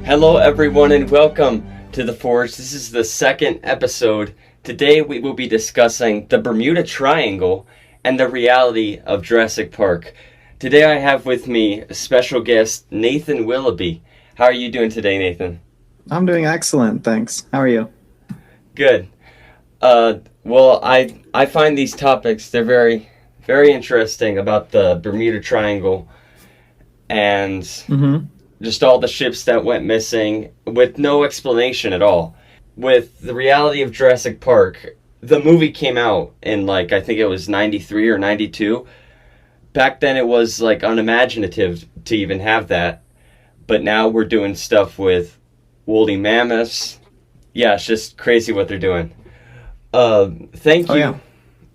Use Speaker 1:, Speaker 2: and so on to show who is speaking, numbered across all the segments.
Speaker 1: Hello everyone and welcome to The Forge. This is the second episode. Today we will be discussing the Bermuda Triangle and the reality of Jurassic Park. Today I have with me a special guest, Nathan Willoughby. How are you doing today, Nathan?
Speaker 2: I'm doing excellent, thanks. How are you?
Speaker 1: Good. Well, I find these topics, they're very, very interesting about the Bermuda Triangle and just all the ships that went missing with no explanation at all. With the reality of Jurassic Park, the movie came out in I think it was 93 or 92. Back then it was unimaginative to even have that. But now we're doing stuff with woolly mammoths. Yeah, it's just crazy what they're doing. Thank you.
Speaker 2: Yeah.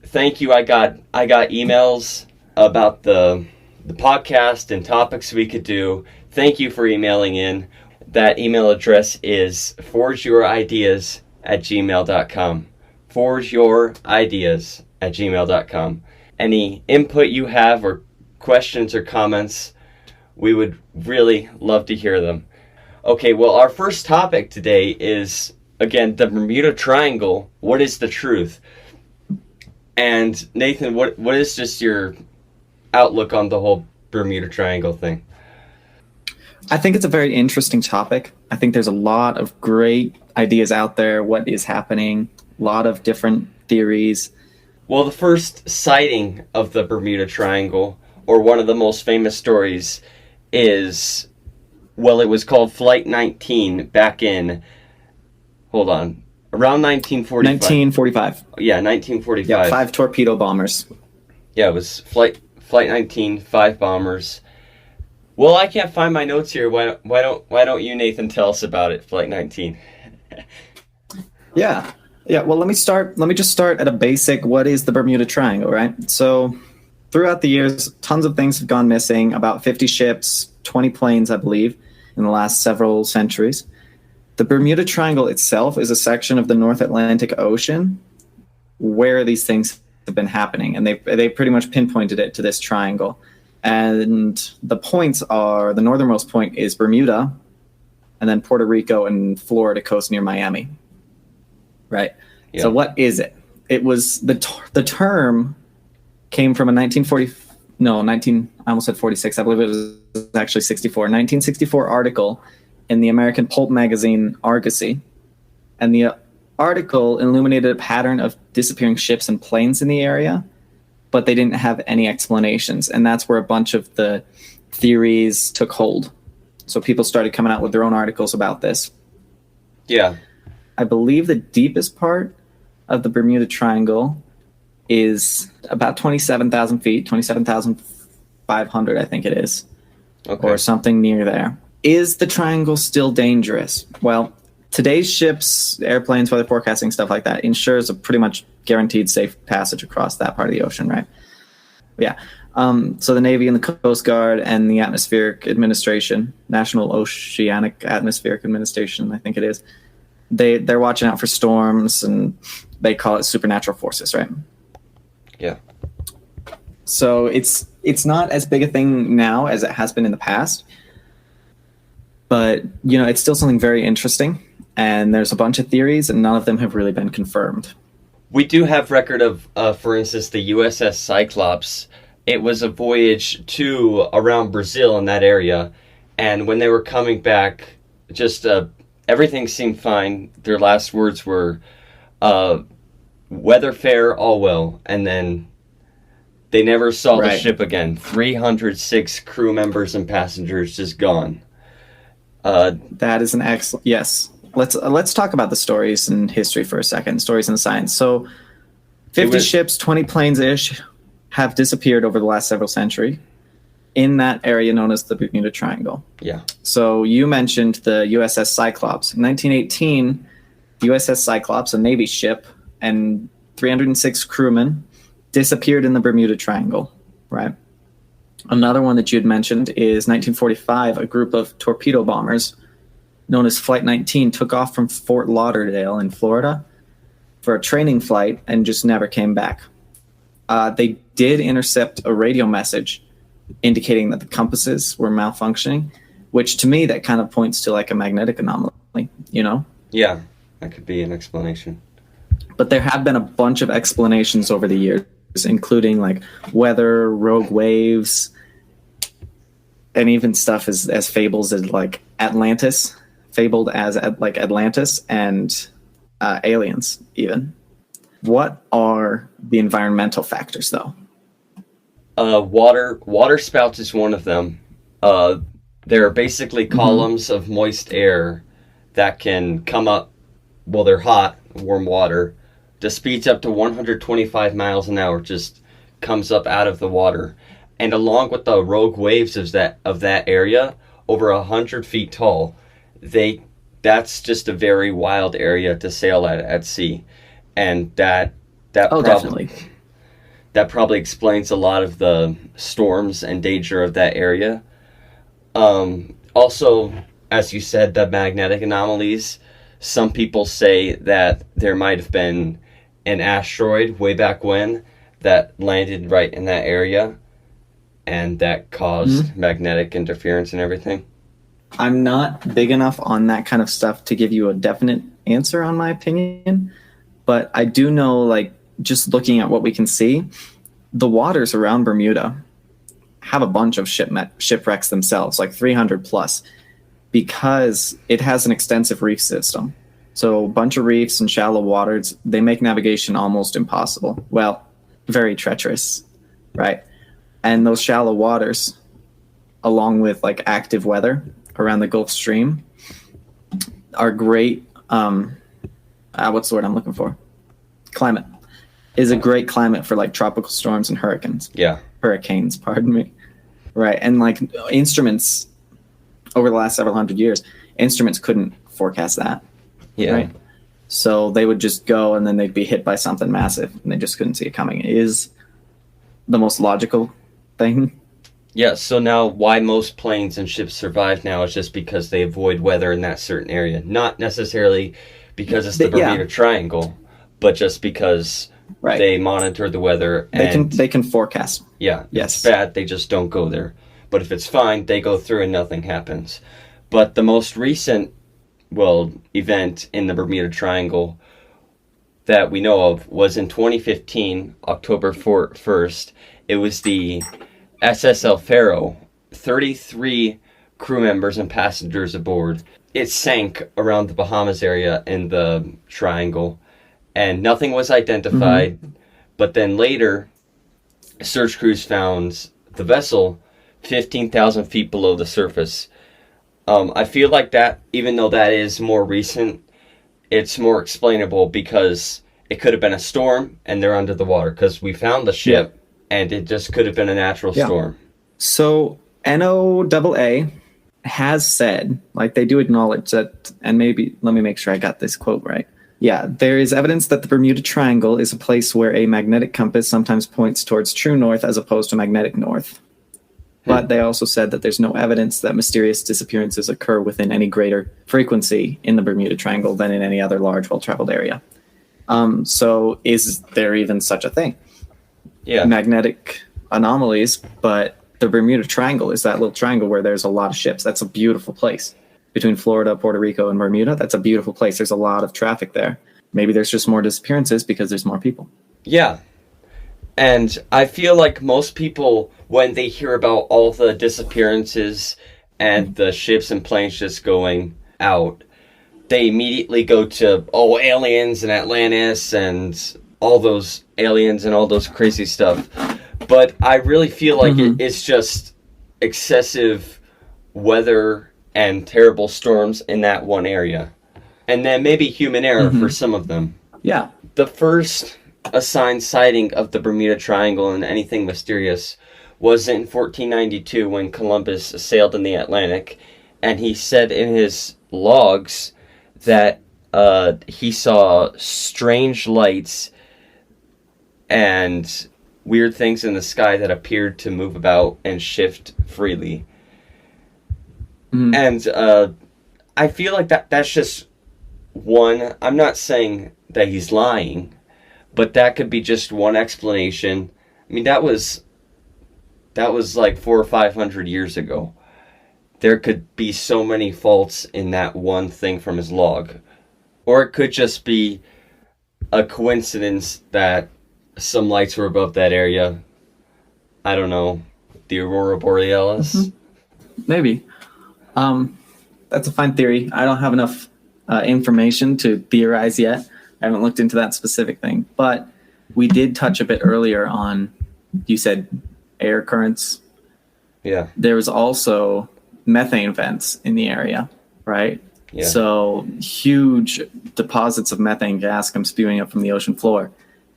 Speaker 1: Thank you. I got emails about the podcast and topics we could do. Thank you for emailing in. That email address is forgeyourideas@gmail.com. forgeyourideas@gmail.com. Any input you have or questions or comments, we would really love to hear them. Okay, well, our first topic today is, again, the Bermuda Triangle. What is the truth? And Nathan, what is just your outlook on the whole Bermuda Triangle thing?
Speaker 2: I think it's a very interesting topic. I think there's a lot of great ideas out there, what is happening, a lot of different theories.
Speaker 1: Well, the first sighting of the Bermuda Triangle, or one of the most famous stories, is, well, it was called Flight 19 back in, around 1945.
Speaker 2: 1945.
Speaker 1: Yeah, 1945.
Speaker 2: Yeah, 5 torpedo bombers.
Speaker 1: Yeah, it was Flight 19, 5 bombers. Well, I can't find my notes here. Why don't you, Nathan, tell us about it, Flight 19?
Speaker 2: Yeah. Well, let me just start at a basic. What is the Bermuda Triangle, right? So, throughout the years, tons of things have gone missing. About 50 ships, 20 planes, I believe, in the last several centuries. The Bermuda Triangle itself is a section of the North Atlantic Ocean where these things have been happening, and they pretty much pinpointed it to this triangle. And the points are, the northernmost point is Bermuda, and then Puerto Rico and Florida coast near Miami. Right? Yeah. So what is it? It was, the term came from a I almost said 46, I believe it was actually 1964 article in the American pulp magazine Argosy. And the article illuminated a pattern of disappearing ships and planes in the area, but they didn't have any explanations. And that's where a bunch of the theories took hold. So people started coming out with their own articles about this.
Speaker 1: Yeah.
Speaker 2: I believe the deepest part of the Bermuda Triangle is about 27,000 feet, 27,500, I think it is. Okay. Or something near there. Is the triangle still dangerous? Well, today's ships, airplanes, weather forecasting, stuff like that, ensures a pretty much guaranteed safe passage across that part of the ocean, right? Yeah. So the Navy and the Coast Guard and the Atmospheric Administration, National Oceanic Atmospheric Administration, I think it is, they're watching out for storms, and they call it supernatural forces, right?
Speaker 1: Yeah.
Speaker 2: So it's not as big a thing now as it has been in the past, but it's still something very interesting. And there's a bunch of theories, and none of them have really been confirmed.
Speaker 1: We do have record of, for instance, the USS Cyclops. It was a voyage to around Brazil in that area, and when they were coming back, just everything seemed fine. Their last words were, "Weather fair, all well," and then they never saw the ship again. 306 crew members and passengers just gone.
Speaker 2: That is an excellent. Yes. Let's talk about the stories and history for a second. Stories and science. So, 50 ships, 20 planes-ish have disappeared over the last several centuries in that area known as the Bermuda Triangle.
Speaker 1: Yeah.
Speaker 2: So you mentioned the USS Cyclops. In 1918, the USS Cyclops, a Navy ship, and 306 crewmen disappeared in the Bermuda Triangle. Right. Another one that you had mentioned is 1945. A group of torpedo bombers known as Flight 19 took off from Fort Lauderdale in Florida for a training flight and just never came back. They did intercept a radio message indicating that the compasses were malfunctioning, which to me, that kind of points to like a magnetic anomaly, you know?
Speaker 1: Yeah, that could be an explanation.
Speaker 2: But there have been a bunch of explanations over the years, including like weather, rogue waves, and even stuff as fables as like Atlantis, fabled as like Atlantis, and aliens even. What are the environmental factors, though?
Speaker 1: Water spouts is one of them. There are basically columns of moist air that can come up, well, they're hot, warm water, to speeds up to 125 miles an hour, just comes up out of the water. And along with the rogue waves of that area, over 100 feet tall, that's just a very wild area to sail at sea. And
Speaker 2: definitely.
Speaker 1: That probably explains a lot of the storms and danger of that area. Also, as you said, the magnetic anomalies. Some people say that there might have been an asteroid way back when that landed right in that area, and that caused magnetic interference and everything.
Speaker 2: I'm not big enough on that kind of stuff to give you a definite answer on my opinion, but I do know, like, just looking at what we can see, the waters around Bermuda have a bunch of shipwrecks themselves, like 300 plus, because it has an extensive reef system. So a bunch of reefs and shallow waters, they make navigation almost impossible. Well, very treacherous, right? And those shallow waters, along with like active weather around the Gulf Stream, are great. What's the word I'm looking for? Climate is a great climate for like tropical storms and hurricanes.
Speaker 1: Yeah.
Speaker 2: Hurricanes, pardon me. Right. And like instruments over the last several hundred years, instruments couldn't forecast that.
Speaker 1: Yeah.
Speaker 2: Right. So they would just go and then they'd be hit by something massive and they just couldn't see it coming. It is the most logical thing.
Speaker 1: Yeah, so now why most planes and ships survive now is just because they avoid weather in that certain area. Not necessarily because it's the Bermuda Triangle, but just because they monitor the weather. And
Speaker 2: they can forecast.
Speaker 1: Yeah,
Speaker 2: yes.
Speaker 1: If it's bad, they just don't go there. But if it's fine, they go through and nothing happens. But the most recent, event in the Bermuda Triangle that we know of was in 2015, October 1st. It was the SS El Faro, 33 crew members and passengers aboard. It sank around the Bahamas area in the triangle, and nothing was identified. But then later, search crews found the vessel 15,000 feet below the surface. I feel like that, even though that is more recent, it's more explainable because it could have been a storm and they're under the water, because we found the ship. And it just could have been a natural storm.
Speaker 2: So NOAA has said, like, they do acknowledge that, and maybe, let me make sure I got this quote right. Yeah, there is evidence that the Bermuda Triangle is a place where a magnetic compass sometimes points towards true north as opposed to magnetic north. But they also said that there's no evidence that mysterious disappearances occur within any greater frequency in the Bermuda Triangle than in any other large, well-traveled area. So is there even such a thing?
Speaker 1: Yeah.
Speaker 2: Magnetic anomalies, but the Bermuda Triangle is that little triangle where there's a lot of ships. That's a beautiful place. Between Florida, Puerto Rico, and Bermuda, that's a beautiful place. There's a lot of traffic there. Maybe there's just more disappearances because there's more people.
Speaker 1: Yeah. And I feel like most people, when they hear about all the disappearances and the ships and planes just going out, they immediately go to, aliens and Atlantis and all those aliens and all those crazy stuff. But I really feel like it's just excessive weather and terrible storms in that one area. And then maybe human error for some of them.
Speaker 2: Yeah.
Speaker 1: The first assigned sighting of the Bermuda Triangle and anything mysterious was in 1492 when Columbus sailed in the Atlantic. And he said in his logs that he saw strange lights and weird things in the sky that appeared to move about and shift freely. And I feel like that's just one. I'm not saying that he's lying, but that could be just one explanation. I mean, that was like 400 or 500 years ago. there could be so many faults in that one thing from his log. Or it could just be a coincidence that some lights were above that area. I don't know, the Aurora Borealis?
Speaker 2: Mm-hmm. Maybe. That's a fine theory. I don't have enough information to theorize yet. I haven't looked into that specific thing. But we did touch a bit earlier on, you said air currents.
Speaker 1: Yeah.
Speaker 2: There was also methane vents in the area, right?
Speaker 1: Yeah.
Speaker 2: So huge deposits of methane gas come spewing up from the ocean floor.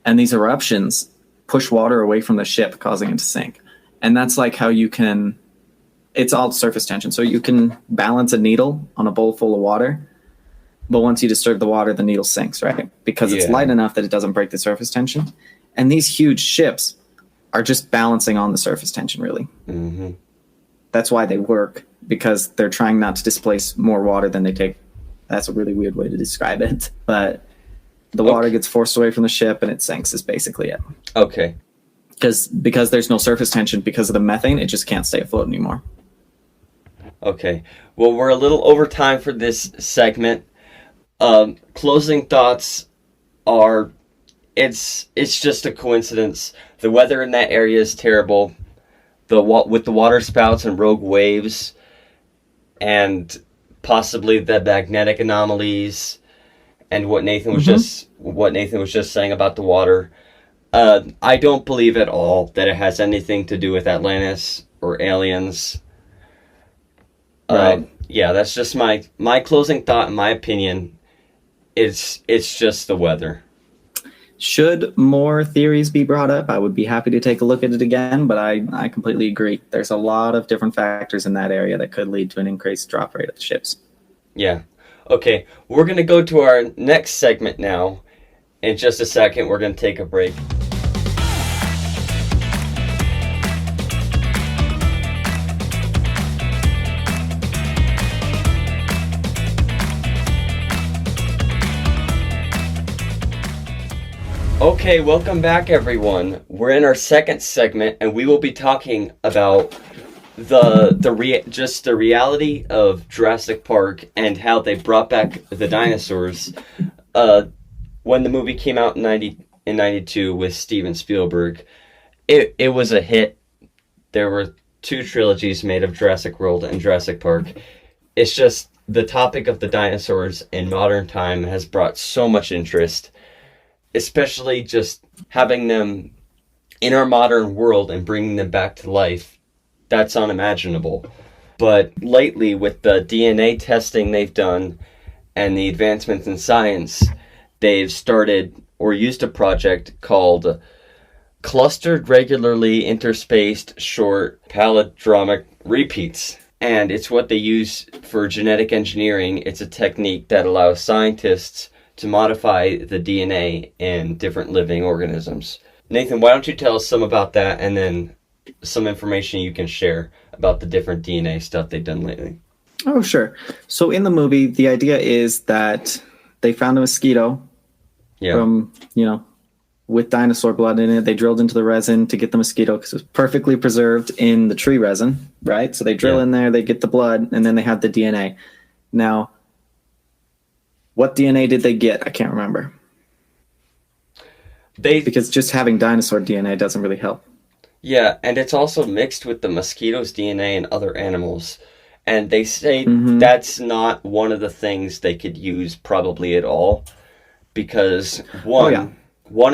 Speaker 2: And these eruptions push water away from the ship, causing it to sink. And that's like how you can, it's all surface tension. So you can balance a needle on a bowl full of water, but once you disturb the water, the needle sinks, right? Because it's light enough that it doesn't break the surface tension. And these huge ships are just balancing on the surface tension, really.
Speaker 1: Mm-hmm.
Speaker 2: That's why they work, because they're trying not to displace more water than they take. That's a really weird way to describe it. But the water gets forced away from the ship and it sinks is basically it.
Speaker 1: Okay.
Speaker 2: Because there's no surface tension, because of the methane, it just can't stay afloat anymore.
Speaker 1: Okay. Well, we're a little over time for this segment. Closing thoughts are, it's just a coincidence. The weather in that area is terrible. With the water spouts and rogue waves, and possibly the magnetic anomalies, and what Nathan was just saying about the water. I don't believe at all that it has anything to do with Atlantis or aliens.
Speaker 2: Right.
Speaker 1: Yeah, that's just my closing thought. In my opinion, it's just the weather.
Speaker 2: Should more theories be brought up, I would be happy to take a look at it again, but I completely agree. There's a lot of different factors in that area that could lead to an increased drop rate of the ships.
Speaker 1: Yeah. Okay, we're going to go to our next segment now. In just a second, we're going to take a break. Okay, welcome back, everyone. We're in our second segment, and we will be talking about the reality of Jurassic Park and how they brought back the dinosaurs. When the movie came out in 92 with Steven Spielberg, it was a hit. There were 2 trilogies made of Jurassic World and Jurassic Park. It's just the topic of the dinosaurs in modern time has brought so much interest. Especially just having them in our modern world and bringing them back to life, that's unimaginable. But lately, with the DNA testing they've done and the advancements in science, they've started or used a project called Clustered Regularly Interspaced Short Palindromic Repeats. And it's what they use for genetic engineering. It's a technique that allows scientists to modify the DNA in different living organisms. Nathan, why don't you tell us some about that, and then some information you can share about the different DNA stuff they've done lately.
Speaker 2: Oh, sure. So in the movie, the idea is that they found a mosquito from, with dinosaur blood in it. They drilled into the resin to get the mosquito because it was perfectly preserved in the tree resin, right? So they drill in there, they get the blood, and then they have the DNA. Now, what DNA did they get? I can't remember. Because just having dinosaur DNA doesn't really help.
Speaker 1: Yeah, and it's also mixed with the mosquito's DNA and other animals. And they say that's not one of the things they could use probably at all. Because one,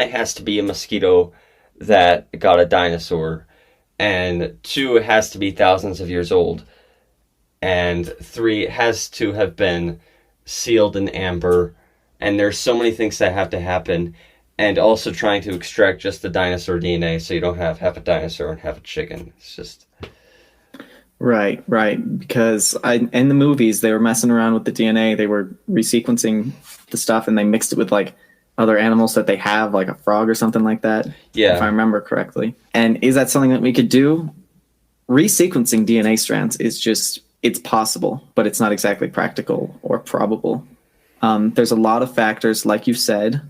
Speaker 1: it has to be a mosquito that got a dinosaur. And 2, it has to be thousands of years old. And 3, it has to have been sealed in amber, and there's so many things that have to happen, and also trying to extract just the dinosaur DNA so you don't have half a dinosaur and half a chicken. It's just
Speaker 2: right, because in the movies they were messing around with the DNA. They were resequencing the stuff and they mixed it with like other animals that they have, like a frog or something like that, if I remember correctly. And is that something that we could do? Resequencing DNA strands is just, it's possible, but it's not exactly practical or probable. There's a lot of factors, like you said.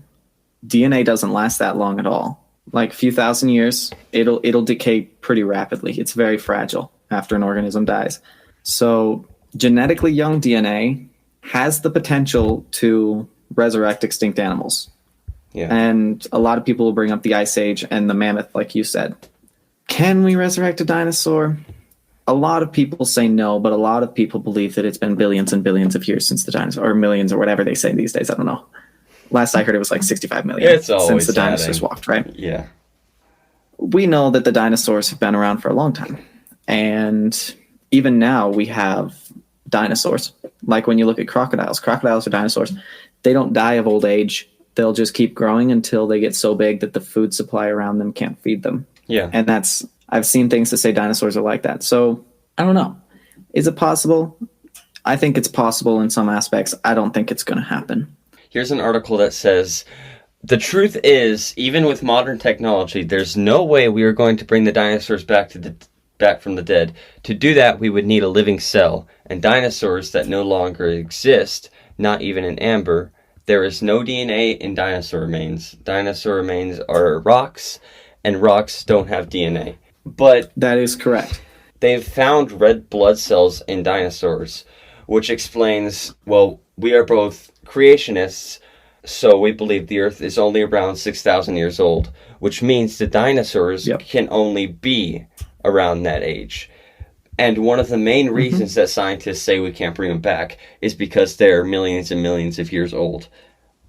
Speaker 2: DNA doesn't last that long at all. Like a few thousand years, it'll decay pretty rapidly. It's very fragile after an organism dies. So genetically young DNA has the potential to resurrect extinct animals.
Speaker 1: Yeah.
Speaker 2: And a lot of people will bring up the Ice Age and the mammoth, like you said. Can we resurrect a dinosaur? A lot of people say no, but a lot of people believe that it's been billions and billions of years since the dinosaur, or millions, or whatever they say these days. I don't know. Last I heard, it was like 65 million since the dinosaurs walked, right?
Speaker 1: Yeah.
Speaker 2: We know that the dinosaurs have been around for a long time. And even now we have dinosaurs. Like when you look at crocodiles are dinosaurs. They don't die of old age. They'll just keep growing until they get so big that the food supply around them can't feed them.
Speaker 1: Yeah.
Speaker 2: And I've seen things that say dinosaurs are like that. So I don't know. Is it possible? I think it's possible in some aspects. I don't think it's going to happen.
Speaker 1: Here's an article that says, the truth is, even with modern technology, there's no way we are going to bring the dinosaurs back from the dead. To do that, we would need a living cell, and dinosaurs that no longer exist, not even in amber. There is no DNA in dinosaur remains. Dinosaur remains are rocks, and rocks don't have DNA. But
Speaker 2: that is correct.
Speaker 1: They've found red blood cells in dinosaurs, which explains, well, we are both creationists, so we believe the Earth is only around 6,000 years old, which means the dinosaurs can only be around that age. And one of the main reasons that scientists say we can't bring them back is because they're millions and millions of years old.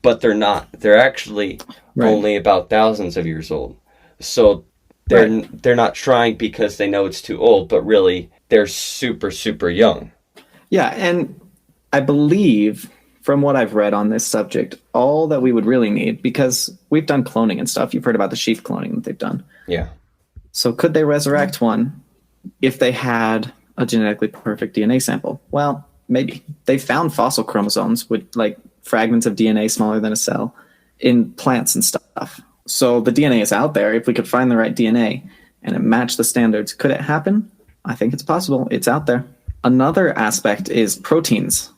Speaker 1: But they're not. They're actually only about thousands of years old. So they're not trying because they know it's too old, but really they're super, super young.
Speaker 2: Yeah, and I believe, from what I've read on this subject, all that we would really need, because we've done cloning and stuff. You've heard about the sheep cloning that they've done.
Speaker 1: Yeah.
Speaker 2: So could they resurrect one if they had a genetically perfect DNA sample? Well, maybe. They found fossil chromosomes with like fragments of DNA smaller than a cell in plants and stuff. So the DNA is out there. If we could find the right DNA and it matched the standards, could it happen? I think it's possible. It's out there. Another aspect is proteins.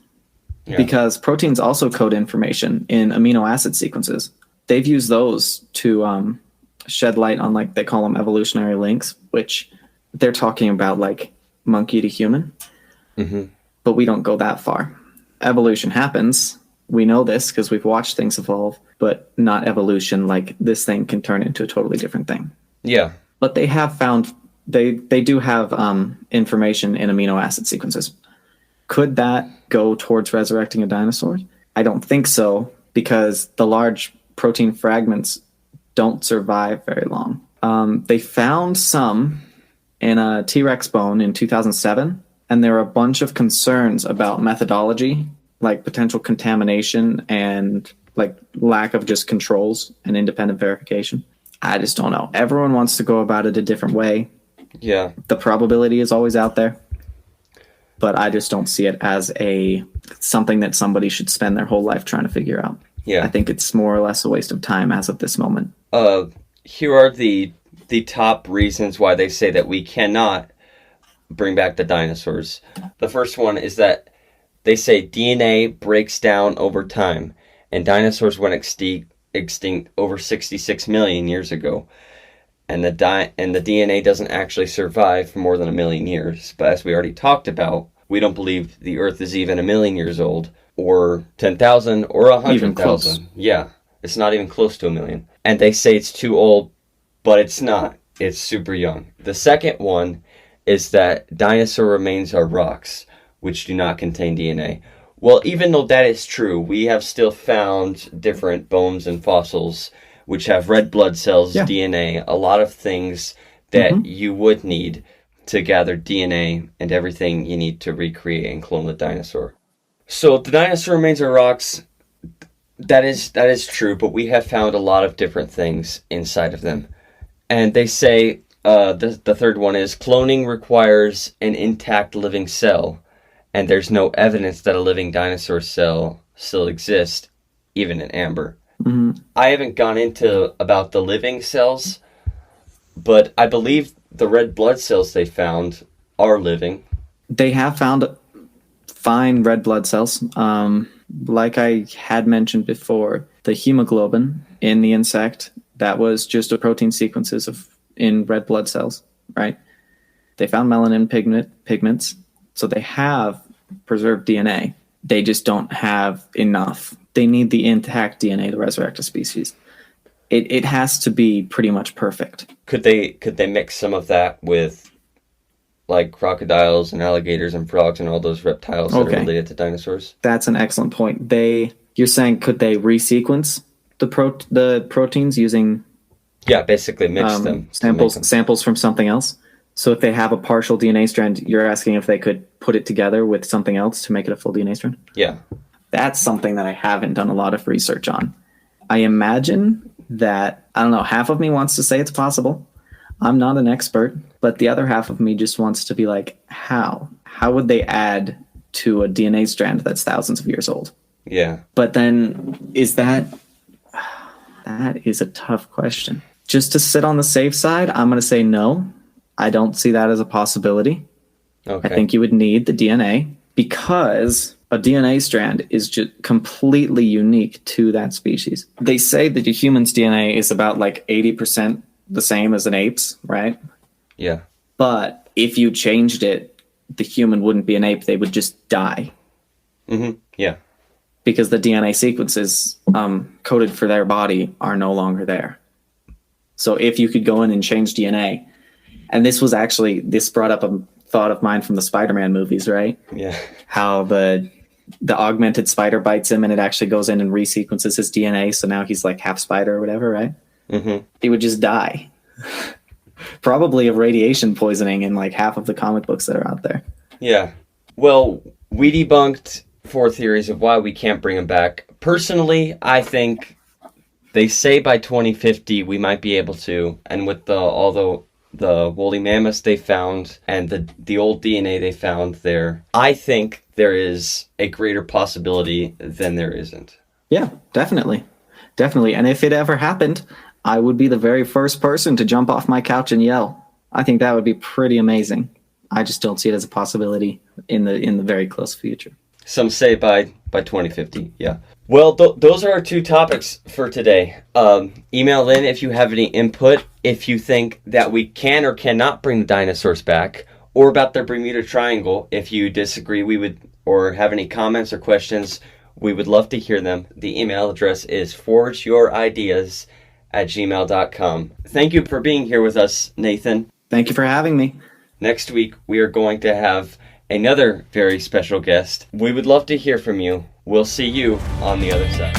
Speaker 2: Yeah. Because proteins also code information in amino acid sequences. They've used those to shed light on, like, they call them evolutionary links, which they're talking about like monkey to human. But we don't go that far. Evolution happens. We know this because we've watched things evolve, but not evolution like this thing can turn into a totally different thing.
Speaker 1: Yeah.
Speaker 2: But they have found, they do have information in amino acid sequences. Could that go towards resurrecting a dinosaur? I don't think so, because the large protein fragments don't survive very long. They found some in a T-Rex bone in 2007, and there are a bunch of concerns about methodology, like potential contamination and like lack of just controls and independent verification. I just don't know. Everyone wants to go about it a different way.
Speaker 1: Yeah.
Speaker 2: The probability is always out there. But I just don't see it as something that somebody should spend their whole life trying to figure out.
Speaker 1: Yeah.
Speaker 2: I think it's more or less a waste of time as of this moment.
Speaker 1: Here are the top reasons why they say that we cannot bring back the dinosaurs. The first one is that they say DNA breaks down over time, and dinosaurs went extinct over 66 million years ago. And the DNA doesn't actually survive for more than 1 million years. But as we already talked about, we don't believe the Earth is even 1 million years old, or 10,000, or 100,000. Yeah, it's not even close to 1 million. And they say it's too old, but it's not. It's super young. The second one is that dinosaur remains are rocks, which do not contain DNA. Well, even though that is true, we have still found different bones and fossils which have red blood cells, DNA, a lot of things that you would need to gather DNA and everything you need to recreate and clone the dinosaur. So the dinosaur remains are rocks. That is true, but we have found a lot of different things inside of them. And they say the third one is cloning requires an intact living cell, and there's no evidence that a living dinosaur cell still exists, even in amber. I haven't gone into about the living cells, but I believe the red blood cells they found are living.
Speaker 2: They have found fine red blood cells. Like I had mentioned before, the hemoglobin in the insect, that was just a protein sequences in red blood cells, right? They found melanin pigments. So they have preserved DNA. They just don't have enough. They need the intact DNA to resurrect a species. It has to be pretty much perfect.
Speaker 1: Could they mix some of that with like crocodiles and alligators and frogs and all those reptiles that are related to dinosaurs?
Speaker 2: That's an excellent point. You're saying could they resequence the proteins using
Speaker 1: basically mix them
Speaker 2: samples from something else? So if they have a partial DNA strand, you're asking if they could put it together with something else to make it a full DNA strand?
Speaker 1: Yeah.
Speaker 2: That's something that I haven't done a lot of research on. I imagine that, I don't know, half of me wants to say it's possible. I'm not an expert, but the other half of me just wants to be like, how? How would they add to a DNA strand that's thousands of years old?
Speaker 1: Yeah.
Speaker 2: But then that is a tough question. Just to sit on the safe side, I'm going to say no. I don't see that as a possibility.
Speaker 1: Okay.
Speaker 2: I think you would need the DNA because a DNA strand is just completely unique to that species. They say that a human's DNA is about like 80% the same as an ape's, right?
Speaker 1: Yeah.
Speaker 2: But if you changed it, the human wouldn't be an ape. They would just die.
Speaker 1: Mm-hmm. Yeah.
Speaker 2: Because the DNA sequences coded for their body are no longer there. So if you could go in and change DNA, and this brought up a thought of mine from the Spider-Man movies, right?
Speaker 1: Yeah.
Speaker 2: How the augmented spider bites him and it actually goes in and resequences his DNA. So now he's like half spider or whatever, right?
Speaker 1: Mm-hmm.
Speaker 2: He would just die. Probably of radiation poisoning in like half of the comic books that are out there.
Speaker 1: Yeah. Well, we debunked 4 theories of why we can't bring him back. Personally, I think they say by 2050 we might be able to, and with the woolly mammoths they found and the old DNA they found there, I think there is a greater possibility than there isn't.
Speaker 2: Yeah, definitely. Definitely. And if it ever happened, I would be the very first person to jump off my couch and yell. I think that would be pretty amazing. I just don't see it as a possibility in the very close future.
Speaker 1: Some say by 2050, yeah. Well, those are our 2 topics for today. Email in if you have any input, if you think that we can or cannot bring the dinosaurs back, or about the Bermuda Triangle. If you disagree, or have any comments or questions, we would love to hear them. The email address is forgeyouриdeas@gmail.com. Thank you for being here with us, Nathan.
Speaker 2: Thank you for having me.
Speaker 1: Next week, we are going to have another very special guest. We would love to hear from you. We'll see you on the other side.